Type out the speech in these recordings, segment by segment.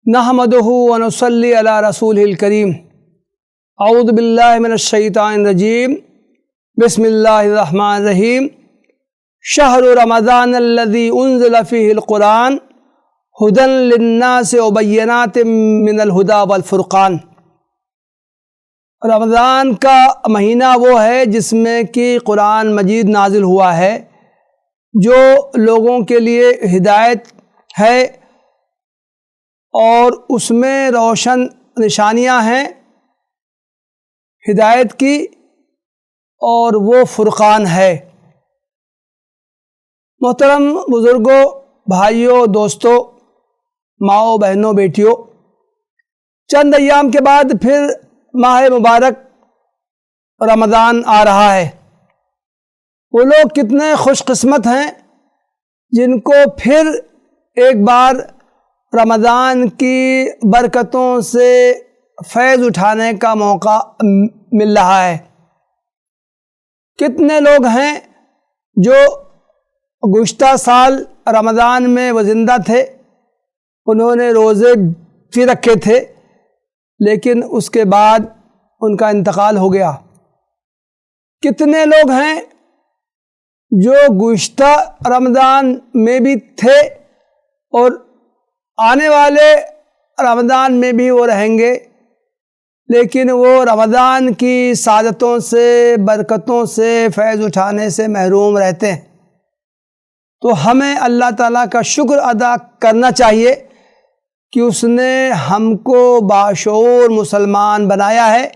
نحمدہ ونصلی علی رسولہ الکریم اعوذ باللہ من الشیطان الرجیم بسم اللہ الرحمن الرحیم شہر رمضان الذی انزل فیہ القرآن ھدی للناس وبینات من الھدی والفرقان۔ رمضان کا مہینہ وہ ہے جس میں کہ قرآن مجید نازل ہوا ہے، جو لوگوں کے لیے ہدایت ہے اور اس میں روشن نشانیاں ہیں ہدایت کی، اور وہ فرقان ہے۔ محترم بزرگوں، بھائیوں، دوستوں، ماؤں، بہنوں، بیٹیوں، چند ایام کے بعد پھر ماہ مبارک رمضان آ رہا ہے۔ وہ لوگ کتنے خوش قسمت ہیں جن کو پھر ایک بار رمضان کی برکتوں سے فیض اٹھانے کا موقع مل رہا ہے۔ کتنے لوگ ہیں جو گزشتہ سال رمضان میں وہ زندہ تھے، انہوں نے روزے بھی رکھے تھے، لیکن اس کے بعد ان کا انتقال ہو گیا۔ کتنے لوگ ہیں جو گزشتہ رمضان میں بھی تھے اور آنے والے رمضان میں بھی وہ رہیں گے، لیکن وہ رمضان کی سعادتوں سے، برکتوں سے، فیض اٹھانے سے محروم رہتے ہیں۔ تو ہمیں اللہ تعالیٰ کا شکر ادا کرنا چاہیے کہ اس نے ہم کو باشعور مسلمان بنایا ہے،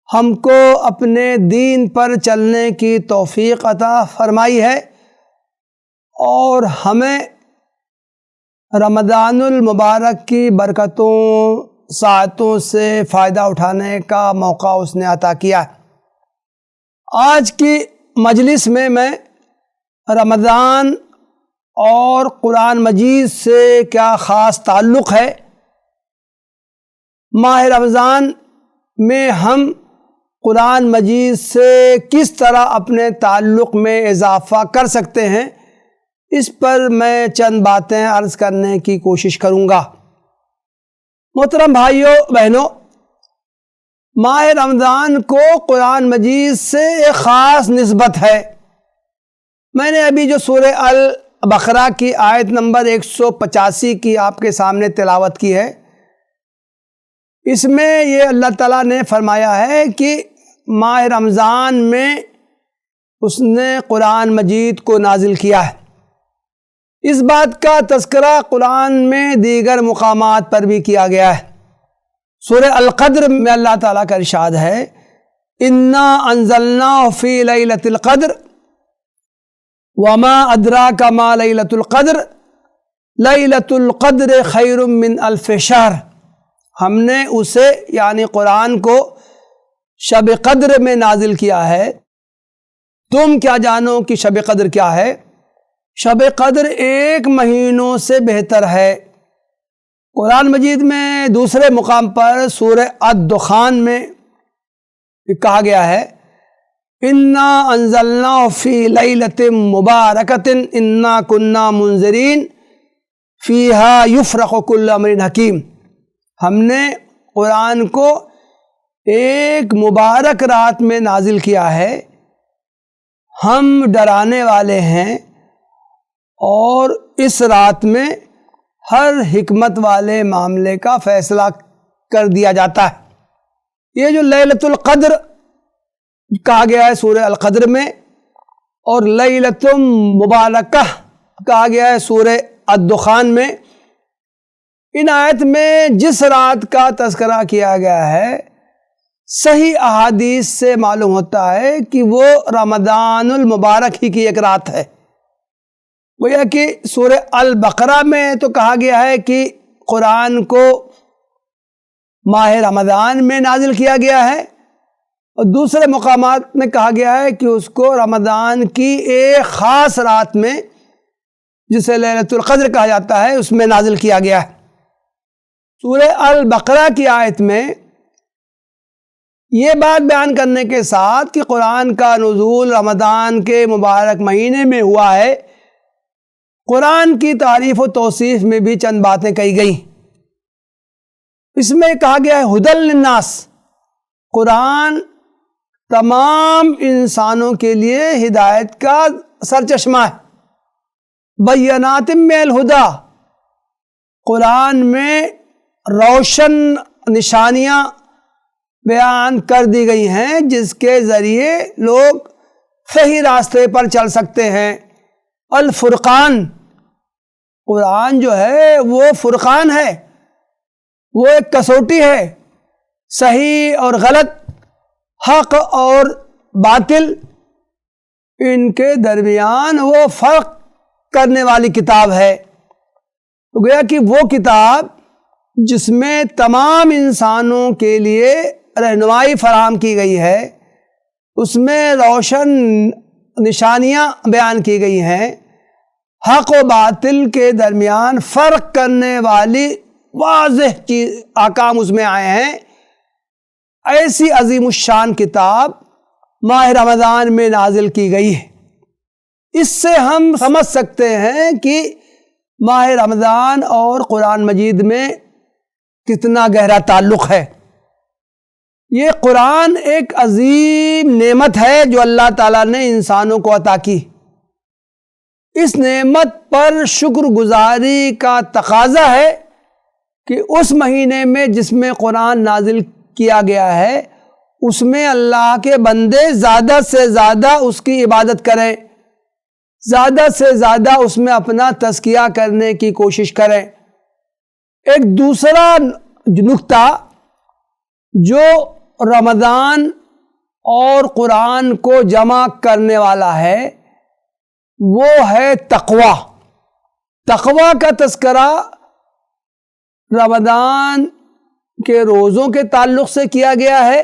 ہم کو اپنے دین پر چلنے کی توفیق عطا فرمائی ہے، اور ہمیں رمضان المبارک کی برکتوں، سعادتوں سے فائدہ اٹھانے کا موقع اس نے عطا کیا ہے۔ آج کی مجلس میں رمضان اور قرآن مجید سے کیا خاص تعلق ہے، ماہ رمضان میں ہم قرآن مجید سے کس طرح اپنے تعلق میں اضافہ کر سکتے ہیں، اس پر میں چند باتیں عرض کرنے کی کوشش کروں گا۔ محترم بھائیوں، بہنوں، ماہ رمضان کو قرآن مجید سے ایک خاص نسبت ہے۔ میں نے ابھی جو سورہ البقرہ کی آیت نمبر 185 کی آپ کے سامنے تلاوت کی ہے، اس میں یہ اللہ تعالیٰ نے فرمایا ہے کہ ماہ رمضان میں اس نے قرآن مجید کو نازل کیا ہے۔ اس بات کا تذکرہ قرآن میں دیگر مقامات پر بھی کیا گیا ہے۔ سورہ القدر میں اللہ تعالیٰ کا ارشاد ہے، اِنَّا أَنزَلْنَاهُ فِي لَيْلَةِ الْقَدْرِ وَمَا أَدْرَاكَ مَا لَيْلَةُ الْقَدْرِ لَيْلَةُ الْقَدْرِ خَيْرٌ مِّنْ أَلْفِ شَهْرٍ۔ ہم نے اسے یعنی قرآن کو شب قدر میں نازل کیا ہے۔ تم کیا جانو کہ شب قدر کیا ہے؟ شب قدر 1 مہینوں سے بہتر ہے۔ قرآن مجید میں دوسرے مقام پر سورہ الدخان میں کہا گیا ہے، اِنَّا أَنزَلْنَاهُ فِي لَيْلَةٍ مُبَارَكَةٍ إِنَّا كُنَّا مُنذِرِينَ فِيهَا يُفْرَقُ كُلُّ أَمْرٍ حَكِيمٍ۔ ہم نے قرآن کو ایک مبارک رات میں نازل کیا ہے، ہم ڈرانے والے ہیں، اور اس رات میں ہر حکمت والے معاملے کا فیصلہ کر دیا جاتا ہے۔ یہ جو لیلۃ القدر کہا گیا ہے سورہ القدر میں، اور لیلۃ مبارکہ کہا گیا ہے سورہ الدخان میں، ان آیت میں جس رات کا تذکرہ کیا گیا ہے، صحیح احادیث سے معلوم ہوتا ہے کہ وہ رمضان المبارک ہی کی ایک رات ہے۔ گویا کہ سورہ البقرہ میں تو کہا گیا ہے کہ قرآن کو ماہ رمضان میں نازل کیا گیا ہے، اور دوسرے مقامات میں کہا گیا ہے کہ اس کو رمضان کی ایک خاص رات میں، جسے لیلۃ القدر کہا جاتا ہے، اس میں نازل کیا گیا ہے۔ سورہ البقرہ کی آیت میں یہ بات بیان کرنے کے ساتھ کہ قرآن کا نزول رمضان کے مبارک مہینے میں ہوا ہے، قرآن کی تعریف و توصیف میں بھی چند باتیں کہی گئیں۔ اس میں کہا گیا ہے ہدی للناس، قرآن تمام انسانوں کے لیے ہدایت کا سرچشمہ ہے۔ بینات من الہدی، قرآن میں روشن نشانیاں بیان کر دی گئی ہیں جس کے ذریعے لوگ صحیح راستے پر چل سکتے ہیں۔ الفرقان، قرآن جو ہے وہ فرقان ہے، وہ ایک کسوٹی ہے، صحیح اور غلط، حق اور باطل، ان کے درمیان وہ فرق کرنے والی کتاب ہے۔ تو گویا کہ وہ کتاب جس میں تمام انسانوں کے لیے رہنمائی فراہم کی گئی ہے، اس میں روشن نشانیاں بیان کی گئی ہیں، حق و باطل کے درمیان فرق کرنے والی واضح احکام اس میں آئے ہیں۔ ایسی عظیم الشان کتاب ماہ رمضان میں نازل کی گئی ہے۔ اس سے ہم سمجھ سکتے ہیں کہ ماہ رمضان اور قرآن مجید میں کتنا گہرا تعلق ہے۔ یہ قرآن ایک عظیم نعمت ہے جو اللہ تعالیٰ نے انسانوں کو عطا کی۔ اس نعمت پر شکر گزاری کا تقاضا ہے کہ اس مہینے میں جس میں قرآن نازل کیا گیا ہے اس میں اللہ کے بندے زیادہ سے زیادہ اس کی عبادت کریں، زیادہ سے زیادہ اس میں اپنا تزکیہ کرنے کی کوشش کریں۔ ایک دوسرا نکتہ جو رمضان اور قرآن کو جمع کرنے والا ہے وہ ہے تقوی۔ تقوی کا تذکرہ رمضان کے روزوں کے تعلق سے کیا گیا ہے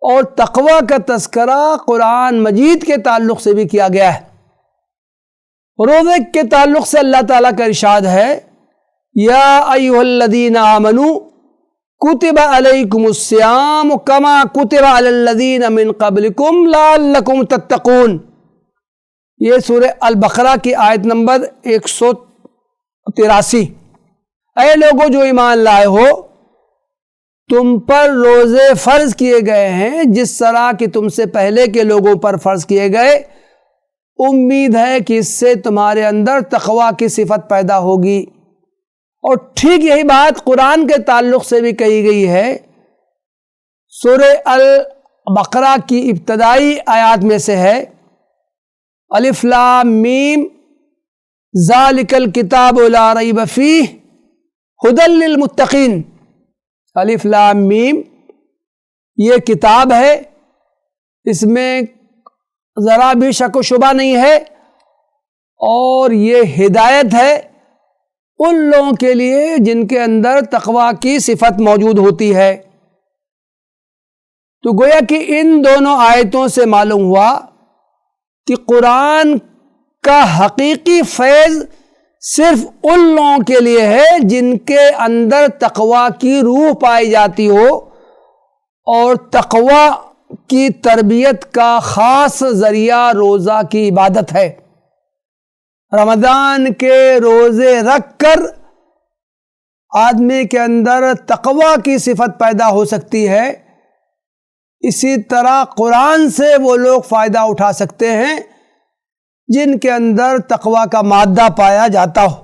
اور تقوی کا تذکرہ قرآن مجید کے تعلق سے بھی کیا گیا ہے۔ روزے کے تعلق سے اللہ تعالیٰ کا ارشاد ہے، یا ایھا الذین آمنوا کتب علیکم الصیام کما کتب علی الذین من قبلکم لعلکم تتقون۔ یہ سورہ البقرہ کی آیت نمبر 183۔ اے لوگو جو ایمان لائے ہو، تم پر روزے فرض کیے گئے ہیں جس طرح کہ تم سے پہلے کے لوگوں پر فرض کیے گئے، امید ہے کہ اس سے تمہارے اندر تقوی کی صفت پیدا ہوگی۔ اور ٹھیک یہی بات قرآن کے تعلق سے بھی کہی گئی ہے۔ سورہ البقرہ کی ابتدائی آیات میں سے ہے، الف لام میم ذالک الکتاب لا ریب فیہ ھدی للمتقین۔ الف لام میم یہ کتاب ہے، اس میں ذرا بھی شک و شبہ نہیں ہے، اور یہ ہدایت ہے ان لوگوں کے لیے جن کے اندر تقوی کی صفت موجود ہوتی ہے۔ تو گویا کہ ان دونوں آیتوں سے معلوم ہوا کہ قرآن کا حقیقی فیض صرف ان لوگوں کے لیے ہے جن کے اندر تقوی کی روح پائی جاتی ہو، اور تقوی کی تربیت کا خاص ذریعہ روزہ کی عبادت ہے۔ رمضان کے روزے رکھ کر آدمی کے اندر تقوی کی صفت پیدا ہو سکتی ہے، اسی طرح قرآن سے وہ لوگ فائدہ اٹھا سکتے ہیں جن کے اندر تقوی کا مادہ پایا جاتا ہو۔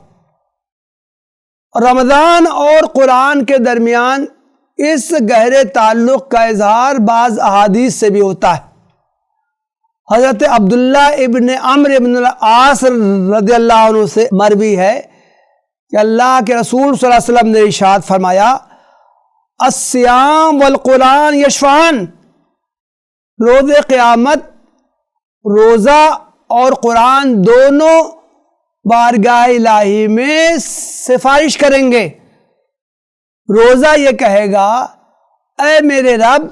رمضان اور قرآن کے درمیان اس گہرے تعلق کا اظہار بعض احادیث سے بھی ہوتا ہے۔ حضرت عبداللہ ابن عمرو ابن العاص رضی اللہ عنہ سے مروی ہے کہ اللہ کے رسول صلی اللہ علیہ وسلم نے ارشاد فرمایا، الصیام والقرآن یشفعان، روز قیامت روزہ اور قرآن دونوں بارگاہ الہی میں سفارش کریں گے۔ روزہ یہ کہے گا، اے میرے رب،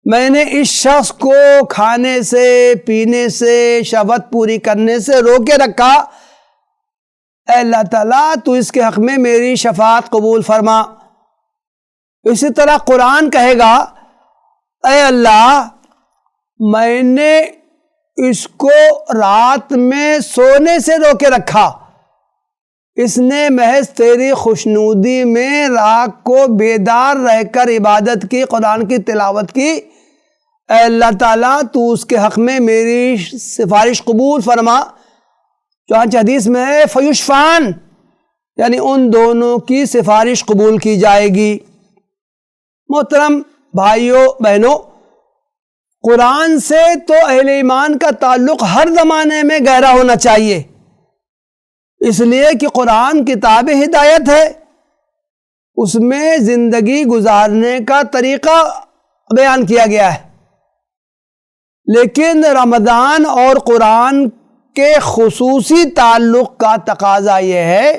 میں نے اس شخص کو کھانے سے، پینے سے، شہوت پوری کرنے سے روکے رکھا، اے اللہ تعالیٰ تو اس کے حق میں میری شفاعت قبول فرما۔ اسی طرح قرآن کہے گا، اے اللہ، میں نے اس کو رات میں سونے سے روکے رکھا، اس نے محض تیری خوشنودی میں رات کو بیدار رہ کر عبادت کی، قرآن کی تلاوت کی۔ اے اللہ تعالیٰ تو اس کے حق میں میری سفارش قبول فرما۔ چنانچہ حدیث میں ہے فیشفعان، یعنی ان دونوں کی سفارش قبول کی جائے گی۔ محترم بھائیوں بہنوں، قرآن سے تو اہل ایمان کا تعلق ہر زمانے میں گہرا ہونا چاہیے، اس لیے کہ قرآن کتاب ہدایت ہے، اس میں زندگی گزارنے کا طریقہ بیان کیا گیا ہے۔ لیکن رمضان اور قرآن کے خصوصی تعلق کا تقاضا یہ ہے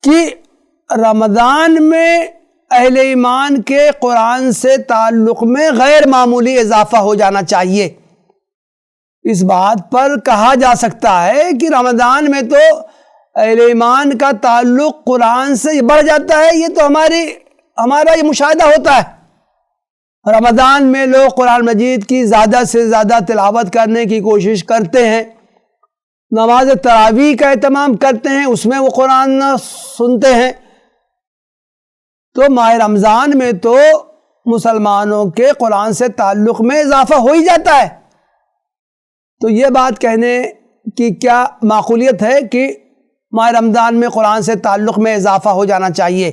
کہ رمضان میں اہل ایمان کے قرآن سے تعلق میں غیر معمولی اضافہ ہو جانا چاہیے۔ اس بات پر کہا جا سکتا ہے کہ رمضان میں تو اہل ایمان کا تعلق قرآن سے بڑھ جاتا ہے، یہ تو ہمارا یہ مشاہدہ ہوتا ہے۔ رمضان میں لوگ قرآن مجید کی زیادہ سے زیادہ تلاوت کرنے کی کوشش کرتے ہیں، نماز تراویح کا اہتمام کرتے ہیں، اس میں وہ قرآن سنتے ہیں۔ تو ماہ رمضان میں تو مسلمانوں کے قرآن سے تعلق میں اضافہ ہو ہی جاتا ہے۔ تو یہ بات کہنے کی کیا معقولیت ہے کہ ماہ رمضان میں قرآن سے تعلق میں اضافہ ہو جانا چاہیے؟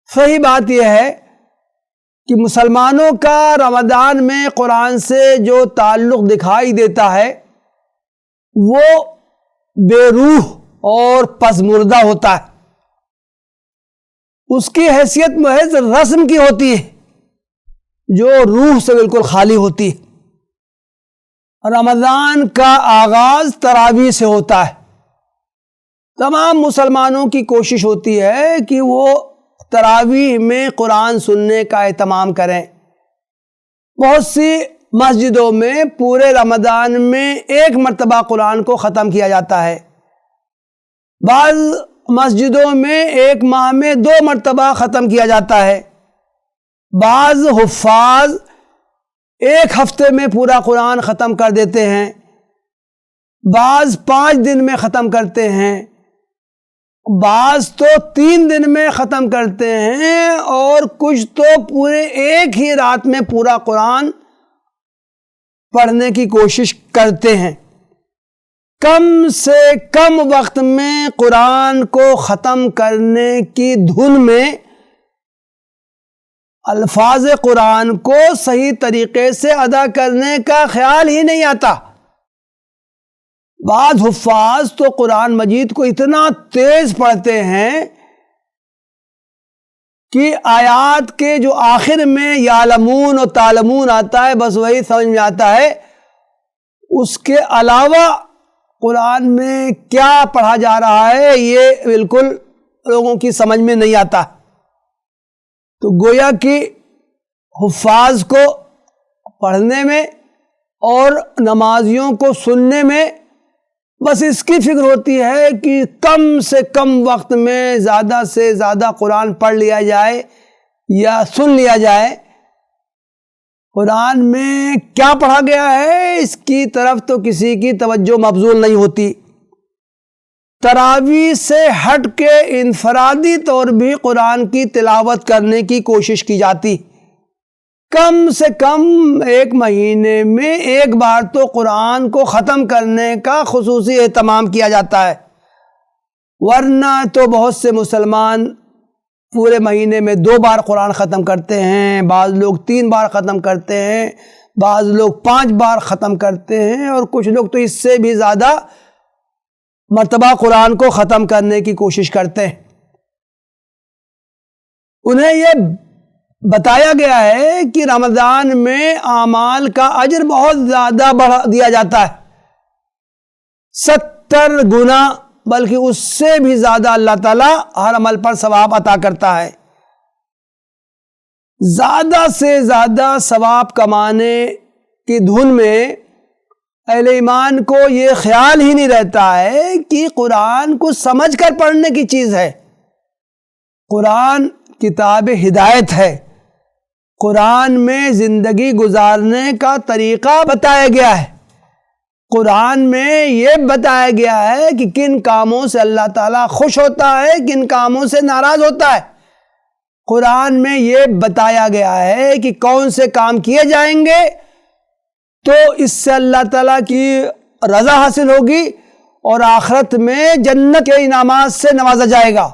صحیح بات یہ ہے کہ مسلمانوں کا رمضان میں قرآن سے جو تعلق دکھائی دیتا ہے وہ بے روح اور پسمردہ ہوتا ہے، اس کی حیثیت محض رسم کی ہوتی ہے جو روح سے بالکل خالی ہوتی ہے۔ رمضان کا آغاز تراویح سے ہوتا ہے، تمام مسلمانوں کی کوشش ہوتی ہے کہ وہ تراویح میں قرآن سننے کا اہتمام کریں۔ بہت سی مسجدوں میں پورے رمضان میں ایک مرتبہ قرآن کو ختم کیا جاتا ہے، بعض مسجدوں میں ایک ماہ میں 2 مرتبہ ختم کیا جاتا ہے، بعض حفاظ ایک ہفتے میں پورا قرآن ختم کر دیتے ہیں، بعض 5 دن میں ختم کرتے ہیں، بعض تو 3 دن میں ختم کرتے ہیں، اور کچھ تو پورے ایک ہی رات میں پورا قرآن پڑھنے کی کوشش کرتے ہیں۔ کم سے کم وقت میں قرآن کو ختم کرنے کی دھن میں الفاظ قرآن کو صحیح طریقے سے ادا کرنے کا خیال ہی نہیں آتا۔ بعض حفاظ تو قرآن مجید کو اتنا تیز پڑھتے ہیں کہ آیات کے جو آخر میں یعلمون و تعلمون آتا ہے بس وہی سمجھ میں آتا ہے، اس کے علاوہ قرآن میں کیا پڑھا جا رہا ہے یہ بالکل لوگوں کی سمجھ میں نہیں آتا۔ تو گویا کہ حفاظ کو پڑھنے میں اور نمازیوں کو سننے میں بس اس کی فکر ہوتی ہے کہ کم سے کم وقت میں زیادہ سے زیادہ قرآن پڑھ لیا جائے یا سن لیا جائے۔ قرآن میں کیا پڑھا گیا ہے اس کی طرف تو کسی کی توجہ مبذول نہیں ہوتی۔ تراویح سے ہٹ کے انفرادی طور بھی قرآن کی تلاوت کرنے کی کوشش کی جاتی، کم سے کم 1 مہینے میں ایک بار تو قرآن کو ختم کرنے کا خصوصی اہتمام کیا جاتا ہے، ورنہ تو بہت سے مسلمان پورے مہینے میں 2 بار قرآن ختم کرتے ہیں، بعض لوگ 3 بار ختم کرتے ہیں، بعض لوگ 5 بار ختم کرتے ہیں، اور کچھ لوگ تو اس سے بھی زیادہ مرتبہ قرآن کو ختم کرنے کی کوشش کرتے ہیں۔ انہیں یہ بتایا گیا ہے کہ رمضان میں اعمال کا اجر بہت زیادہ بڑھا دیا جاتا ہے، 70 گنا، بلکہ اس سے بھی زیادہ اللہ تعالیٰ ہر عمل پر ثواب عطا کرتا ہے۔ زیادہ سے زیادہ ثواب کمانے کی دھن میں اہل ایمان کو یہ خیال ہی نہیں رہتا ہے کہ قرآن کو سمجھ کر پڑھنے کی چیز ہے۔ قرآن کتاب ہدایت ہے، قرآن میں زندگی گزارنے کا طریقہ بتایا گیا ہے، قرآن میں یہ بتایا گیا ہے کہ کن کاموں سے اللہ تعالیٰ خوش ہوتا ہے، کن کاموں سے ناراض ہوتا ہے۔ قرآن میں یہ بتایا گیا ہے کہ کون سے کام کیے جائیں گے تو اس سے اللہ تعالیٰ کی رضا حاصل ہوگی اور آخرت میں جنت کے انعامات سے نوازا جائے گا۔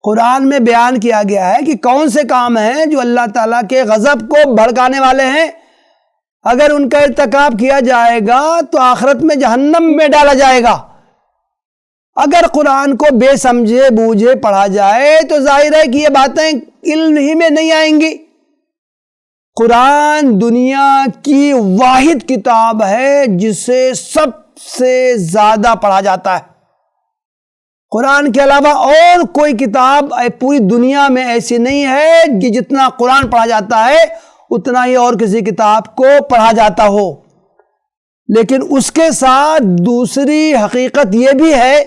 قرآن میں بیان کیا گیا ہے کہ کون سے کام ہیں جو اللہ تعالیٰ کے غضب کو بھڑکانے والے ہیں، اگر ان کا ارتکاب کیا جائے گا تو آخرت میں جہنم میں ڈالا جائے گا۔ اگر قرآن کو بے سمجھے بوجھے پڑھا جائے تو ظاہر ہے کہ یہ باتیں علم ہی میں نہیں آئیں گی۔ قرآن دنیا کی واحد کتاب ہے جسے سب سے زیادہ پڑھا جاتا ہے۔ قرآن کے علاوہ اور کوئی کتاب پوری دنیا میں ایسی نہیں ہے کہ جتنا قرآن پڑھا جاتا ہے اتنا ہی اور کسی کتاب کو پڑھا جاتا ہو۔ لیکن اس کے ساتھ دوسری حقیقت یہ بھی ہے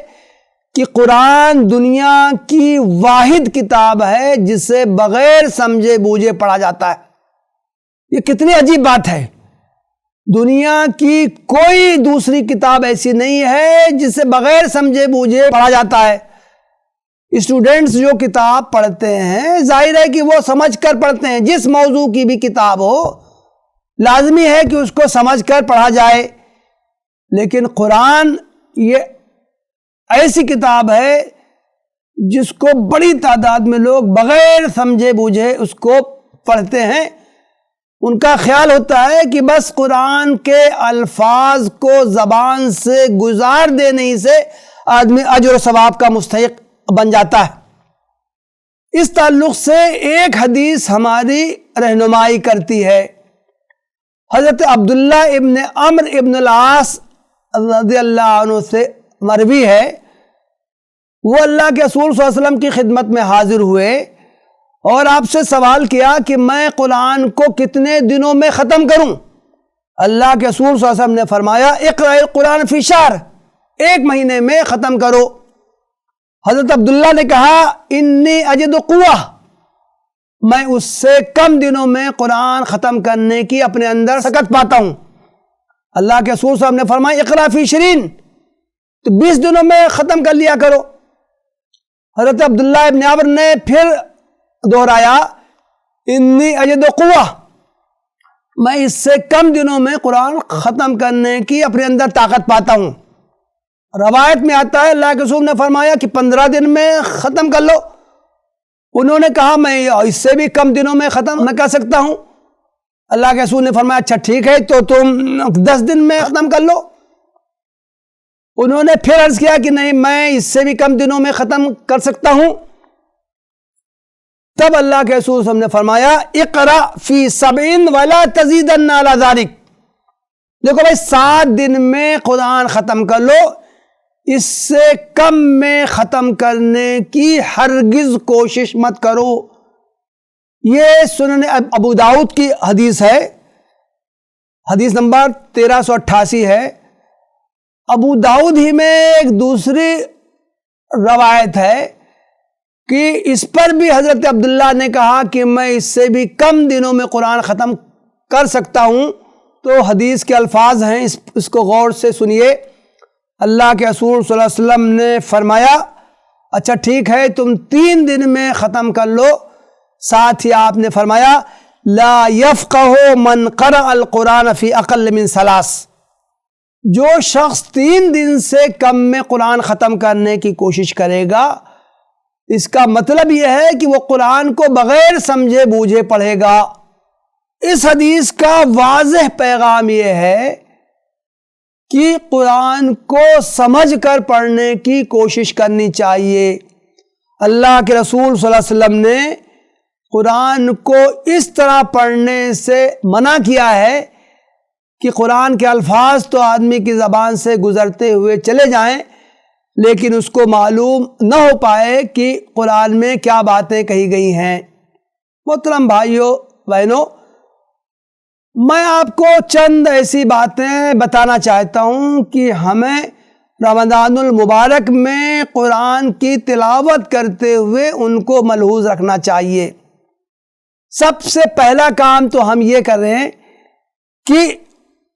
کہ قرآن دنیا کی واحد کتاب ہے جسے بغیر سمجھے بوجھے پڑھا جاتا ہے۔ یہ کتنی عجیب بات ہے۔ دنیا کی کوئی دوسری کتاب ایسی نہیں ہے جسے بغیر سمجھے بوجھے پڑھا جاتا ہے۔ اسٹوڈنٹس جو کتاب پڑھتے ہیں ظاہر ہے کہ وہ سمجھ کر پڑھتے ہیں، جس موضوع کی بھی کتاب ہو لازمی ہے کہ اس کو سمجھ کر پڑھا جائے۔ لیکن قرآن یہ ایسی کتاب ہے جس کو بڑی تعداد میں لوگ بغیر سمجھے بوجھے اس کو پڑھتے ہیں۔ ان کا خیال ہوتا ہے کہ بس قرآن کے الفاظ کو زبان سے گزار دینے ہی سے آدمی اجر و ثواب کا مستحق بن جاتا ہے۔ اس تعلق سے ایک حدیث ہماری رہنمائی کرتی ہے۔ حضرت عبداللہ ابن عمرو ابن العاص رضی اللہ عنہ سے مروی ہے، وہ اللہ کے رسول صلی اللہ علیہ وسلم کی خدمت میں حاضر ہوئے اور آپ سے سوال کیا کہ میں قرآن کو کتنے دنوں میں ختم کروں؟ اللہ کے رسول صلی اللہ علیہ وسلم نے فرمایا اقرأ القرآن فی شہر، 1 مہینے میں ختم کرو۔ حضرت عبداللہ نے کہا انی اجد قوہ، میں اس سے کم دنوں میں قرآن ختم کرنے کی اپنے اندر سکت پاتا ہوں۔ اللہ کے رسول صلی اللہ علیہ وسلم نے فرمایا اقرأ فی 20، تو 20 دنوں میں ختم کر لیا کرو۔ حضرت عبداللہ ابن عمرو نے پھر دہرایا انی اجد قوہ، میں اس سے کم دنوں میں قرآن ختم کرنے کی اپنے اندر طاقت پاتا ہوں۔ روایت میں آتا ہے اللہ کے رسول نے فرمایا کہ 15 دن میں ختم کر لو۔ انہوں نے کہا میں اس سے بھی کم دنوں میں ختم نہ کر سکتا ہوں۔ اللہ کے رسول نے فرمایا اچھا ٹھیک ہے تو تم 10 دن میں ختم کر لو۔ انہوں نے پھر عرض کیا کہ نہیں میں اس سے بھی کم دنوں میں ختم کر سکتا ہوں۔ تب اللہ کے رسول صلی اللہ علیہ وسلم نے فرمایا اقرأ فی 7 ولا تزیدن علی ذلک، دیکھو بھائی 7 دن میں قرآن ختم کر لو، اس سے کم میں ختم کرنے کی ہرگز کوشش مت کرو۔ یہ سنن ابو داؤد کی حدیث ہے، حدیث نمبر 1388 ہے۔ ابو داؤد ہی میں ایک دوسری روایت ہے کہ اس پر بھی حضرت عبداللہ نے کہا کہ میں اس سے بھی کم دنوں میں قرآن ختم کر سکتا ہوں۔ تو حدیث کے الفاظ ہیں، اس کو غور سے سنیے۔ اللہ کے رسول صلی اللہ علیہ وسلم نے فرمایا اچھا ٹھیک ہے تم 3 دن میں ختم کر لو۔ ساتھ ہی آپ نے فرمایا لا یفقہ من قرأ القرآن فی اقل من 3، جو شخص 3 دن سے کم میں قرآن ختم کرنے کی کوشش کرے گا، اس کا مطلب یہ ہے کہ وہ قرآن کو بغیر سمجھے بوجھے پڑھے گا۔ اس حدیث کا واضح پیغام یہ ہے کہ قرآن کو سمجھ کر پڑھنے کی کوشش کرنی چاہیے۔ اللہ کے رسول صلی اللہ علیہ وسلم نے قرآن کو اس طرح پڑھنے سے منع کیا ہے کہ قرآن کے الفاظ تو آدمی کی زبان سے گزرتے ہوئے چلے جائیں لیکن اس کو معلوم نہ ہو پائے کہ قرآن میں کیا باتیں کہی گئی ہیں۔ محترم بھائیوں بہنوں، میں آپ کو چند ایسی باتیں بتانا چاہتا ہوں کہ ہمیں رمضان المبارک میں قرآن کی تلاوت کرتے ہوئے ان کو ملحوظ رکھنا چاہیے۔ سب سے پہلا کام تو ہم یہ کر رہے ہیں کہ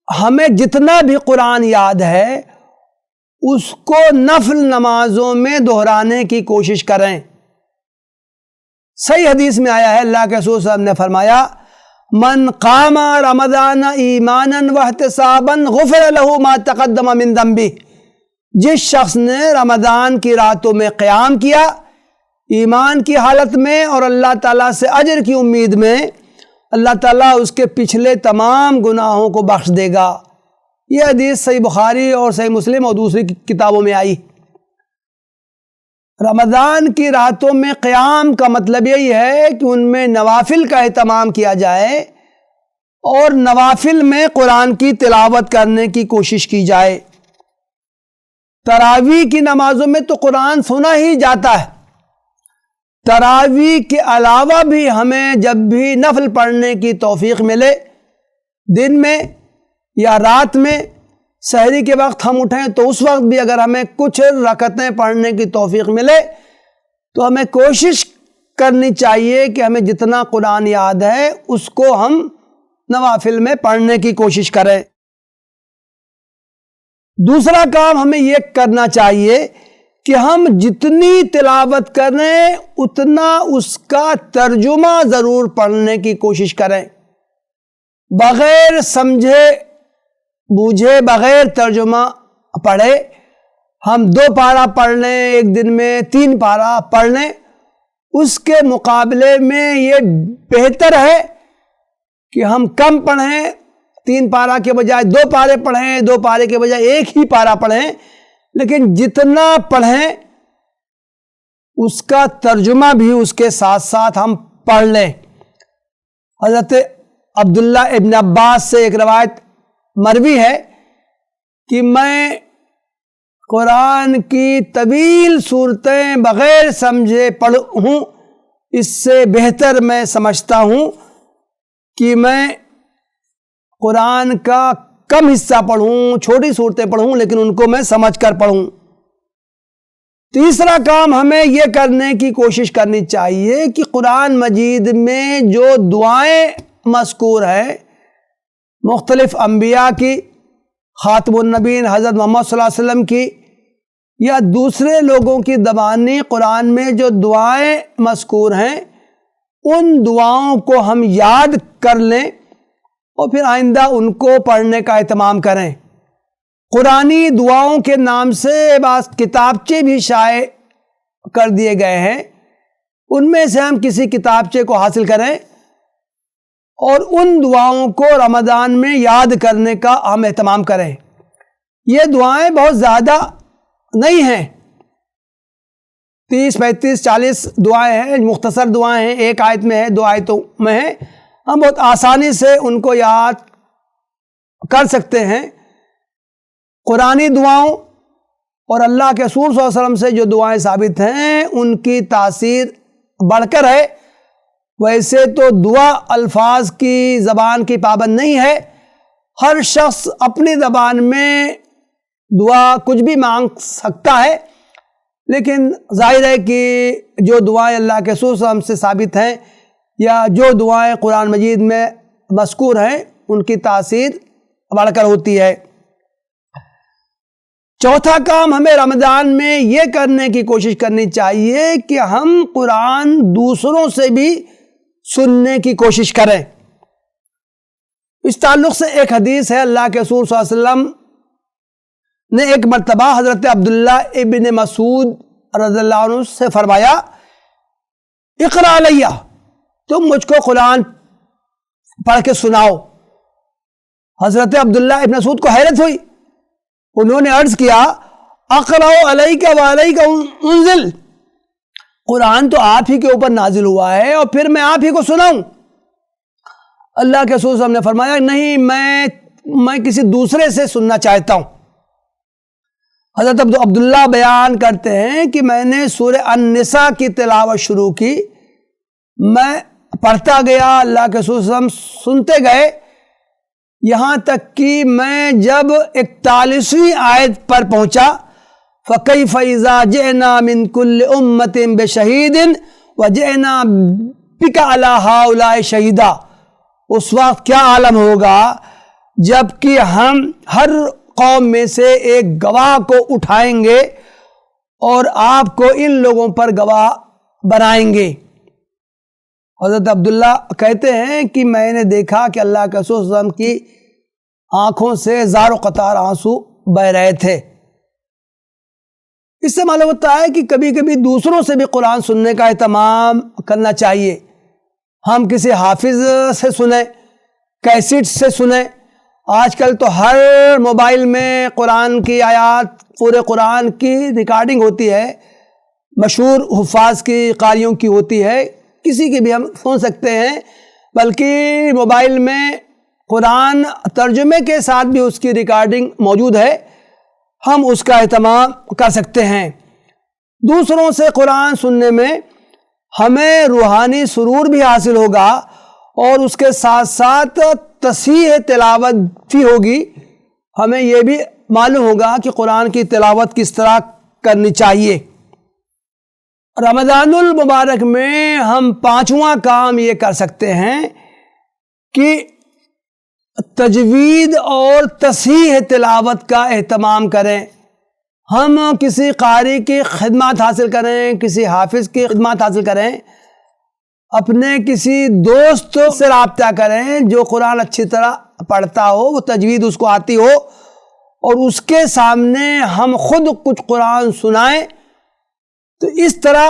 ہمیں جتنا بھی قرآن یاد ہے اس کو نفل نمازوں میں دہرانے کی کوشش کریں۔ صحیح حدیث میں آیا ہے، اللہ کے رسول صلی اللہ علیہ وسلم نے فرمایا من قام رمضان ایمانا واحتسابا غفر له ما تقدم من ذنبه، جس شخص نے رمضان کی راتوں میں قیام کیا ایمان کی حالت میں اور اللہ تعالیٰ سے اجر کی امید میں، اللہ تعالیٰ اس کے پچھلے تمام گناہوں کو بخش دے گا۔ یہ حدیث صحیح بخاری اور صحیح مسلم اور دوسری کتابوں میں آئی۔ رمضان کی راتوں میں قیام کا مطلب یہی ہے کہ ان میں نوافل کا اہتمام کیا جائے اور نوافل میں قرآن کی تلاوت کرنے کی کوشش کی جائے۔ تراویح کی نمازوں میں تو قرآن سنا ہی جاتا ہے، تراویح کے علاوہ بھی ہمیں جب بھی نفل پڑھنے کی توفیق ملے، دن میں یا رات میں، سحری کے وقت ہم اٹھیں تو اس وقت بھی اگر ہمیں کچھ رکعتیں پڑھنے کی توفیق ملے تو ہمیں کوشش کرنی چاہیے کہ ہمیں جتنا قرآن یاد ہے اس کو ہم نوافل میں پڑھنے کی کوشش کریں۔ دوسرا کام ہمیں یہ کرنا چاہیے کہ ہم جتنی تلاوت کریں اتنا اس کا ترجمہ ضرور پڑھنے کی کوشش کریں، بغیر سمجھے بوجھے بغیر ترجمہ پڑھے۔ ہم 2 پارہ پڑھ لیں ایک دن میں، 3 پارہ پڑھ لیں، اس کے مقابلے میں یہ بہتر ہے کہ ہم کم پڑھیں، 3 پارہ کے بجائے 2 پارے پڑھیں، 2 پارے کے بجائے 1 ہی پارہ پڑھیں، لیکن جتنا پڑھیں اس کا ترجمہ بھی اس کے ساتھ ساتھ ہم پڑھ لیں۔ حضرت عبداللہ ابن عباس سے ایک روایت مروی ہے کہ میں قرآن کی طویل صورتیں بغیر سمجھے پڑھوں، اس سے بہتر میں سمجھتا ہوں کہ میں قرآن کا کم حصہ پڑھوں، چھوٹی صورتیں پڑھوں، لیکن ان کو میں سمجھ کر پڑھوں۔ تیسرا کام ہمیں یہ کرنے کی کوشش کرنی چاہیے کہ قرآن مجید میں جو دعائیں مذکور ہیں مختلف انبیاء کی، خاتم النبیین حضرت محمد صلی اللہ علیہ وسلم کی، یا دوسرے لوگوں کی زبانی قرآن میں جو دعائیں مذکور ہیں، ان دعاؤں کو ہم یاد کر لیں اور پھر آئندہ ان کو پڑھنے کا اہتمام کریں۔ قرآنی دعاؤں کے نام سے بعض کتابچے بھی شائع کر دیے گئے ہیں، ان میں سے ہم کسی کتابچے کو حاصل کریں اور ان دعاؤں کو رمضان میں یاد کرنے کا ہم اہتمام کریں۔ یہ دعائیں بہت زیادہ نہیں ہیں، 30 35 40 دعائیں ہیں، مختصر دعائیں ہیں، 1 آیت میں ہے، 2 آیتوں میں ہے، ہم بہت آسانی سے ان کو یاد کر سکتے ہیں۔ قرآنی دعاؤں اور اللہ کے رسول صلی اللہ علیہ وسلم سے جو دعائیں ثابت ہیں ان کی تاثیر بڑھ کر ہے۔ ویسے تو دعا الفاظ کی زبان کی پابند نہیں ہے، ہر شخص اپنی زبان میں دعا کچھ بھی مانگ سکتا ہے، لیکن ظاہر ہے کہ جو دعائیں اللہ کے رسول صلی اللہ علیہ وسلم سے ثابت ہیں یا جو دعائیں قرآن مجید میں مذکور ہیں ان کی تاثیر بڑھ کر ہوتی ہے۔ چوتھا کام ہمیں رمضان میں یہ کرنے کی کوشش کرنی چاہیے کہ ہم قرآن دوسروں سے بھی سننے کی کوشش کریں۔ اس تعلق سے ایک حدیث ہے، اللہ کے رسول صلی اللہ علیہ وسلم نے ایک مرتبہ حضرت عبداللہ ابن مسعود رضی اللہ عنہ سے فرمایا، اقرأ علیہ، تم مجھ کو قرآن پڑھ کے سناؤ۔ حضرت عبداللہ ابن مسعود کو حیرت ہوئی، انہوں نے عرض کیا، اقرأ علیک وعلیک انزل، قرآن تو آپ ہی کے اوپر نازل ہوا ہے اور پھر میں آپ ہی کو سناؤں؟ اللہ کے رسول صلی اللہ علیہ وسلم نے فرمایا، نہیں، میں کسی دوسرے سے سننا چاہتا ہوں۔ حضرت عبداللہ بیان کرتے ہیں کہ میں نے سورہ النساء کی تلاوت شروع کی، میں پڑھتا گیا، اللہ کے رسول صلی اللہ علیہ وسلم سنتے گئے، یہاں تک کہ میں جب 41ویں آیت پر پہنچا، فَكَيْفَ إِذَا جِئْنَا مِن كُلِّ أُمَّةٍ بِشَهِيدٍ وَجِئْنَا بِكَ عَلَىٰ هَٰؤُلَاءِ شَهِيدًا، اس وقت کیا عالم ہوگا جبکہ ہم ہر قوم میں سے ایک گواہ کو اٹھائیں گے اور آپ کو ان لوگوں پر گواہ بنائیں گے۔ حضرت عبداللہ کہتے ہیں کہ میں نے دیکھا کہ اللہ کے رسول صلی اللہ علیہ وسلم کی آنکھوں سے زار و قطار آنسو بہہ رہے تھے۔ اس سے معلوم ہوتا ہے کہ کبھی کبھی دوسروں سے بھی قرآن سننے کا اہتمام کرنا چاہیے۔ ہم کسی حافظ سے سنیں، کیسٹ سے سنیں۔ آج کل تو ہر موبائل میں قرآن کی آیات، پورے قرآن کی ریکارڈنگ ہوتی ہے، مشہور حفاظ کی، قاریوں کی ہوتی ہے، کسی کی بھی ہم سن سکتے ہیں، بلکہ موبائل میں قرآن ترجمے کے ساتھ بھی اس کی ریکارڈنگ موجود ہے، ہم اس کا اہتمام کر سکتے ہیں۔ دوسروں سے قرآن سننے میں ہمیں روحانی سرور بھی حاصل ہوگا اور اس کے ساتھ ساتھ تصحیح تلاوت بھی ہوگی۔ ہمیں یہ بھی معلوم ہوگا کہ قرآن کی تلاوت کس طرح کرنی چاہیے۔ رمضان المبارک میں ہم پانچواں کام یہ کر سکتے ہیں کہ تجوید اور تصحیح تلاوت کا اہتمام کریں۔ ہم کسی قاری کی خدمات حاصل کریں، کسی حافظ کی خدمات حاصل کریں، اپنے کسی دوست سے رابطہ کریں جو قرآن اچھی طرح پڑھتا ہو، وہ تجوید اس کو آتی ہو، اور اس کے سامنے ہم خود کچھ قرآن سنائیں، تو اس طرح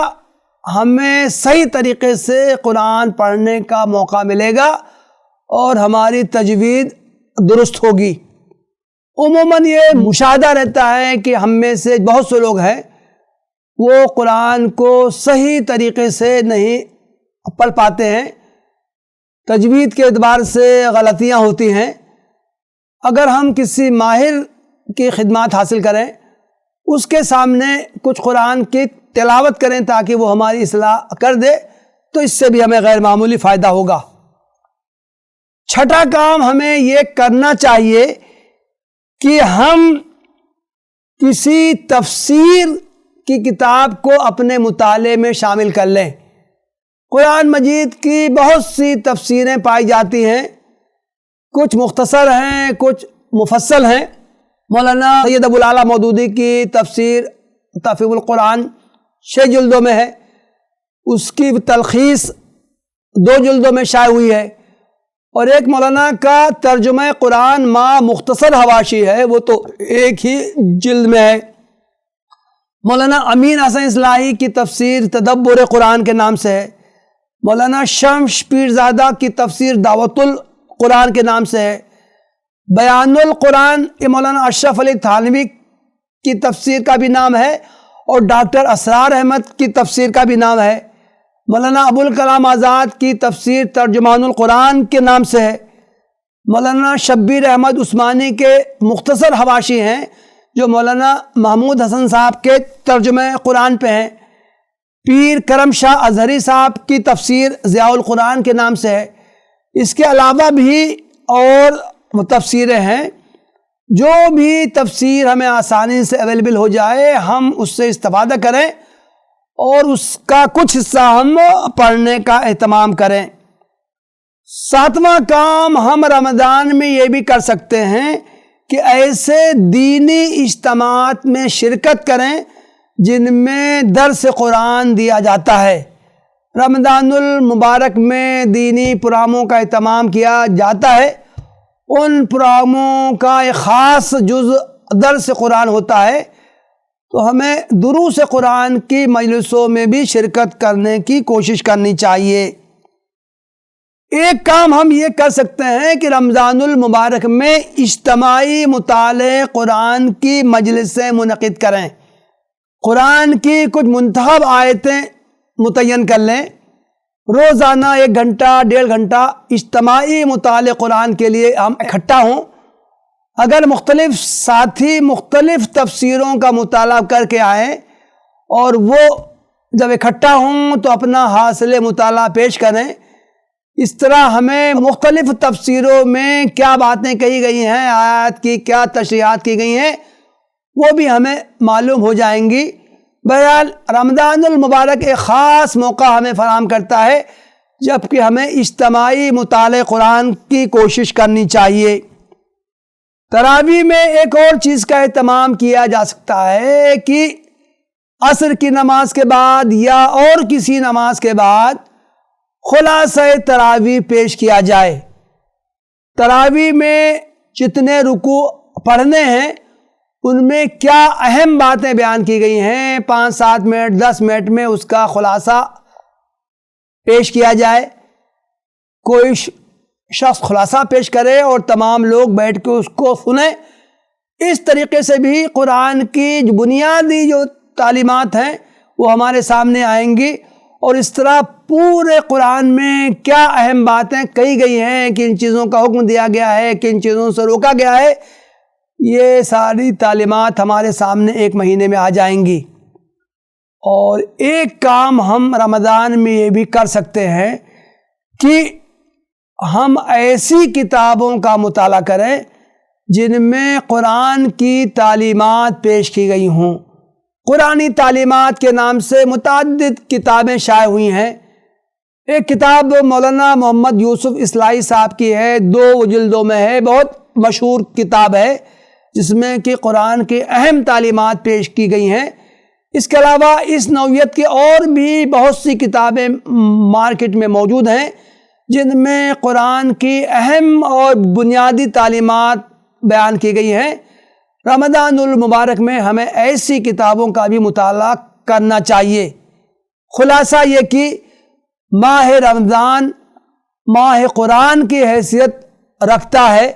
ہمیں صحیح طریقے سے قرآن پڑھنے کا موقع ملے گا اور ہماری تجوید درست ہوگی۔ عموماً یہ مشاہدہ رہتا ہے کہ ہم میں سے بہت سے لوگ ہیں وہ قرآن کو صحیح طریقے سے نہیں پڑھ پاتے ہیں، تجوید کے اعتبار سے غلطیاں ہوتی ہیں۔ اگر ہم کسی ماہر کی خدمات حاصل کریں، اس کے سامنے کچھ قرآن کی تلاوت کریں تاکہ وہ ہماری اصلاح کر دے، تو اس سے بھی ہمیں غیر معمولی فائدہ ہوگا۔ چھٹا کام ہمیں یہ کرنا چاہیے کہ ہم کسی تفسیر کی کتاب کو اپنے مطالعے میں شامل کر لیں۔ قرآن مجید کی بہت سی تفسیریں پائی جاتی ہیں، کچھ مختصر ہیں، کچھ مفصل ہیں۔ مولانا سید ابو العلا مودودی کی تفسیر تفہیم القرآن 6 جلدوں میں ہے، اس کی تلخیص 2 جلدوں میں شائع ہوئی ہے، اور ایک مولانا کا ترجمہ قرآن ما مختصر حواشی ہے، وہ تو ایک ہی جلد میں ہے۔ مولانا امین حسن اصلاحی کی تفسیر تدبر قرآن کے نام سے ہے۔ مولانا شمس پیرزادہ کی تفسیر دعوت القرآن کے نام سے ہے۔ بیان القرآن یہ مولانا اشرف علی تھانوی کی تفسیر کا بھی نام ہے، اور ڈاکٹر اسرار احمد کی تفسیر کا بھی نام ہے۔ مولانا ابوالکلام آزاد کی تفسیر ترجمان القرآن کے نام سے ہے۔ مولانا شبیر احمد عثمانی کے مختصر حواشی ہیں جو مولانا محمود حسن صاحب کے ترجمہ قرآن پہ ہیں۔ پیر کرم شاہ ازہری صاحب کی تفسیر ضیاء القرآن کے نام سے ہے۔ اس کے علاوہ بھی اور تفسیریں ہیں۔ جو بھی تفسیر ہمیں آسانی سے اویلیبل ہو جائے ہم اس سے استفادہ کریں اور اس کا کچھ حصہ ہم پڑھنے کا اہتمام کریں۔ 7واں کام ہم رمضان میں یہ بھی کر سکتے ہیں کہ ایسے دینی اجتماعات میں شرکت کریں جن میں درس قرآن دیا جاتا ہے۔ رمضان المبارک میں دینی پروگراموں کا اہتمام کیا جاتا ہے، ان پروگراموں کا ایک خاص جز درس قرآن ہوتا ہے، تو ہمیں دروس قرآن کی مجلسوں میں بھی شرکت کرنے کی کوشش کرنی چاہیے۔ ایک کام ہم یہ کر سکتے ہیں کہ رمضان المبارک میں اجتماعی مطالعہ قرآن کی مجلسیں منعقد کریں، قرآن کی کچھ منتخب آیتیں متعین کر لیں، روزانہ 1 گھنٹہ 1.5 گھنٹہ اجتماعی مطالعہ قرآن کے لیے ہم اکٹھا ہوں۔ اگر مختلف ساتھی مختلف تفسیروں کا مطالعہ کر کے آئیں اور وہ جب اکٹھا ہوں تو اپنا حاصل مطالعہ پیش کریں، اس طرح ہمیں مختلف تفسیروں میں کیا باتیں کہی گئی ہیں، آیات کی کیا تشریحات کی گئی ہیں، وہ بھی ہمیں معلوم ہو جائیں گی۔ بہرحال رمضان المبارک ایک خاص موقع ہمیں فراہم کرتا ہے جبکہ ہمیں اجتماعی مطالعہ قرآن کی کوشش کرنی چاہیے۔ تراویح میں ایک اور چیز کا اہتمام کیا جا سکتا ہے کہ عصر کی نماز کے بعد یا اور کسی نماز کے بعد خلاصہ تراویح پیش کیا جائے۔ تراویح میں جتنے رکوع پڑھنے ہیں ان میں کیا اہم باتیں بیان کی گئی ہیں، 5 7 منٹ 10 منٹ میں اس کا خلاصہ پیش کیا جائے۔ کوئی شخص خلاصہ پیش کرے اور تمام لوگ بیٹھ کے اس کو سنیں۔ اس طریقے سے بھی قرآن کی جو بنیادی جو تعلیمات ہیں وہ ہمارے سامنے آئیں گی، اور اس طرح پورے قرآن میں کیا اہم باتیں کہی گئی ہیں، کن چیزوں کا حکم دیا گیا ہے، کن چیزوں سے روکا گیا ہے، یہ ساری تعلیمات ہمارے سامنے ایک مہینے میں آ جائیں گی۔ اور ایک کام ہم رمضان میں یہ بھی کر سکتے ہیں کہ ہم ایسی کتابوں کا مطالعہ کریں جن میں قرآن کی تعلیمات پیش کی گئی ہوں۔ قرآنی تعلیمات کے نام سے متعدد کتابیں شائع ہوئی ہیں۔ ایک کتاب مولانا محمد یوسف اصلاحی صاحب کی ہے، 2 جلدوں میں ہے، بہت مشہور کتاب ہے جس میں کہ قرآن کی اہم تعلیمات پیش کی گئی ہیں۔ اس کے علاوہ اس نوعیت کی اور بھی بہت سی کتابیں مارکیٹ میں موجود ہیں جن میں قرآن کی اہم اور بنیادی تعلیمات بیان کی گئی ہیں۔ رمضان المبارک میں ہمیں ایسی کتابوں کا بھی مطالعہ کرنا چاہیے۔ خلاصہ یہ کہ ماہ رمضان ماہ قرآن کی حیثیت رکھتا ہے۔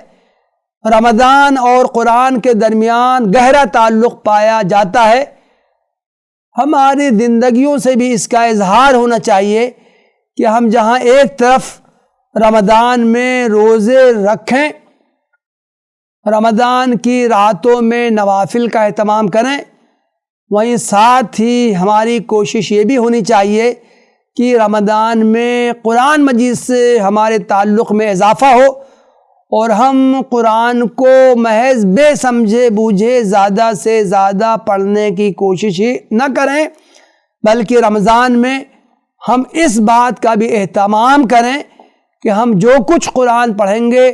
رمضان اور قرآن کے درمیان گہرا تعلق پایا جاتا ہے۔ ہماری زندگیوں سے بھی اس کا اظہار ہونا چاہیے کہ ہم جہاں ایک طرف رمضان میں روزے رکھیں، رمضان کی راتوں میں نوافل کا اہتمام کریں، وہیں ساتھ ہی ہماری کوشش یہ بھی ہونی چاہیے کہ رمضان میں قرآن مجید سے ہمارے تعلق میں اضافہ ہو اور ہم قرآن کو محض بے سمجھے بوجھے زیادہ سے زیادہ پڑھنے کی کوشش ہی نہ کریں، بلکہ رمضان میں ہم اس بات کا بھی اہتمام کریں کہ ہم جو کچھ قرآن پڑھیں گے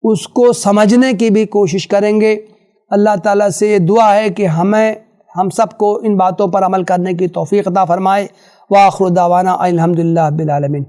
اس کو سمجھنے کی بھی کوشش کریں گے۔ اللہ تعالیٰ سے یہ دعا ہے کہ ہم سب کو ان باتوں پر عمل کرنے کی توفیق عطا فرمائے۔ وآخر دعوانا الحمدللہ رب العالمین۔